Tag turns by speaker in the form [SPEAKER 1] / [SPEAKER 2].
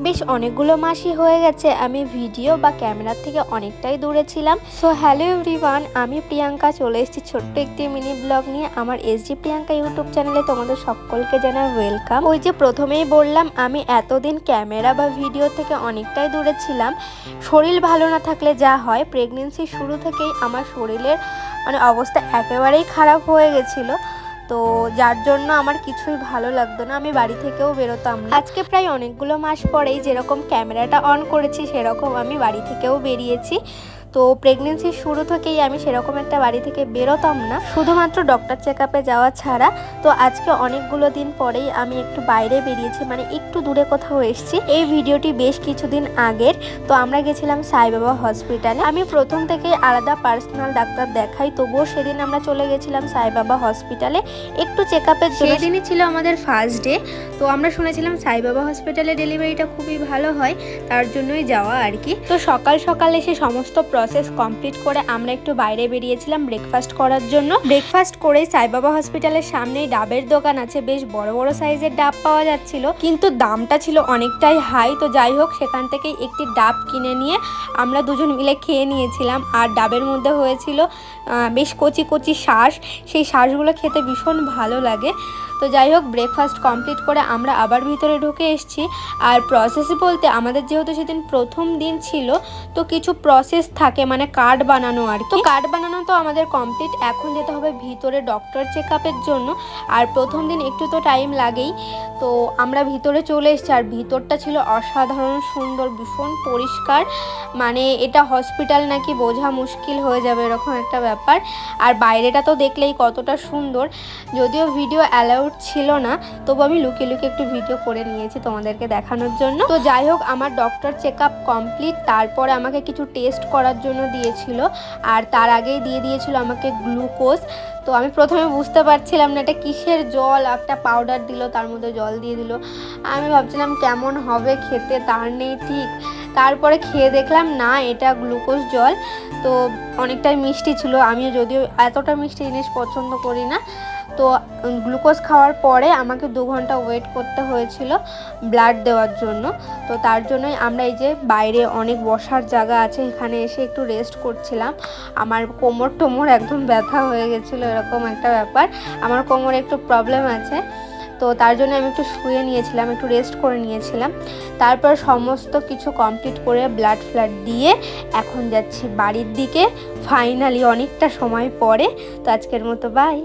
[SPEAKER 1] বেশ অনেকগুলো মাসই হয়ে গেছে আমি ভিডিও বা ক্যামেরার থেকে অনেকটাই দূরে ছিলাম। সো হ্যালো এভরিওয়ান, আমি প্রিয়াঙ্কা চলে এসেছি ছোট্ট একটি মিনি ব্লগ নিয়ে আমার এসডি প্রিয়াঙ্কা ইউটিউব চ্যানেলে। তোমাদের সকলকে জানাই ওয়েলকাম। ওই যে প্রথমেই বললাম, আমি এতদিন ক্যামেরা বা ভিডিও থেকে অনেকটাই দূরে ছিলাম। শরীর ভালো না থাকলে যা হয়, প্রেগনেন্সির শুরু থেকেই আমার শরীরের অবস্থা একেবারেই খারাপ হয়ে গেছিলো। তো যার জন্য আমার কিছুই ভালো লাগতো না, আমি বাড়ি থেকেও বেরোতাম না। আজকে প্রায় অনেকগুলো মাস পরেই যেরকম ক্যামেরাটা অন করেছি সেরকম আমি বাড়ি থেকেও বেরিয়েছি। তো প্রেগনেন্সির শুরু থেকেই আমি সেরকম একটা বাড়ি থেকে বেরোতাম না, শুধুমাত্র ডক্টর চেক আপে যাওয়া ছাড়া। তো আজকে অনেকগুলো দিন পরেই আমি একটু বাইরে বেরিয়েছি, একটু দূরে কোথাও এসেছি। এই ভিডিওটি বেশ কিছুদিন আগের। তো আমরা গেছিলাম সাই বাবা হসপিটালে। আমি প্রথম থেকেই আলাদা পার্সোনাল ডাক্তার দেখাই, তবুও সেদিন আমরা চলে গেছিলাম সাই বাবা হসপিটালে একটু চেক আপের জন্য। সেদিনই ছিল আমাদের ফার্স্ট ডে। তো আমরা শুনেছিলাম সাই বাবা হসপিটালে ডেলিভারিটা খুবই ভালো হয়, তার জন্যই যাওয়া আর কি। তো সকাল সকাল এসে সমস্ত প্রসেস কমপ্লিট করে আমরা একটু বাইরে বেরিয়েছিলাম ব্রেকফাস্ট করার জন্য। ব্রেকফাস্ট করেই সাই বাবা হসপিটালের সামনেই ডাবের দোকান আছে, বেশ বড় বড় সাইজের ডাব পাওয়া যাচ্ছিল, কিন্তু দামটা ছিল অনেকটাই হাই। তো যাই হোক, সেখান থেকেই একটি ডাব কিনে নিয়ে আমরা দুজন মিলে খেয়ে নিয়েছিলাম। আর ডাবের মধ্যে হয়েছিল বেশ কচি কচি শাঁস, সেই শাঁসগুলো খেতে ভীষণ ভালো লাগে। তো যাই হোক, ব্রেকফাস্ট কমপ্লিট করে আমরা আবার ভিতরে ঢুকে এসেছি। আর প্রসেস বলতে, আমাদের যেহেতু সেদিন প্রথম দিন ছিল, তো কিছু প্রসেস থাকে, কার্ড বানানো আর কি। তো কার্ড বানানো তো আমাদের কমপ্লিট, এখন যেতে হবে ভিতরে ডক্টর চেক আপের জন্য। আর প্রথম দিন একটু তো টাইম লাগেই। তো আমরা ভিতরে চলে এসেছি, আর ভিতরটা ছিল অসাধারণ সুন্দর, ভীষণ পরিষ্কার। এটা হসপিটাল নাকি বোঝা মুশকিল হয়ে যাবে এরকম একটা ব্যাপার। আর বাইরেটা তো দেখলেই কতটা সুন্দর। যদিও ভিডিও অ্যালাউড ছিল না, তবু আমি লুকিয়ে লুকিয়ে একটু ভিডিও করে নিয়েছি তোমাদেরকে দেখানোর জন্য। তো যাই হোক, আমার ডক্টর চেক আপ কমপ্লিট। তারপরে আমাকে কিছু টেস্ট করার জন্য দিয়েছিল, আর তার আগেই দিয়ে দিয়েছিল আমাকে গ্লুকোজ। তো আমি প্রথমে বুঝতে পারছিলাম না এটা কিসের জল, একটা পাউডার দিল, তার মধ্যে জল দিয়ে দিল। আমি ভাবছিলাম কেমন হবে খেতে, তার নেই ঠিক। তারপরে খেয়ে দেখলাম না, এটা গ্লুকোজ জল। তো অনেকটাই মিষ্টি ছিল, আমিও যদিও এতটা মিষ্টি জিনিস পছন্দ করি না। তো গ্লুকোজ খাওয়ার পরে আমাকে 2 ঘন্টা ওয়েট করতে হয়েছিল ব্লাড দেওয়ার জন্য। তো তার জন্যই আমরা এই যে বাইরে অনেক বসার জায়গা আছে, এখানে এসে একটু রেস্ট করছিলাম। আমার কোমর একদম ব্যথা হয়ে গেছিলো, এরকম একটা ব্যাপার। আমার কোমরে একটু প্রবলেম আছে, তো তার জন্য আমি একটু শুয়ে নিয়েছিলাম, একটু রেস্ট করে নিয়েছিলাম। তারপর সমস্ত কিছু কমপ্লিট করে ব্লাড ফ্লাড দিয়ে এখন যাচ্ছি বাড়ির দিকে, ফাইনালি অনেকটা সময় পরে। তো আজকের মতো বাই।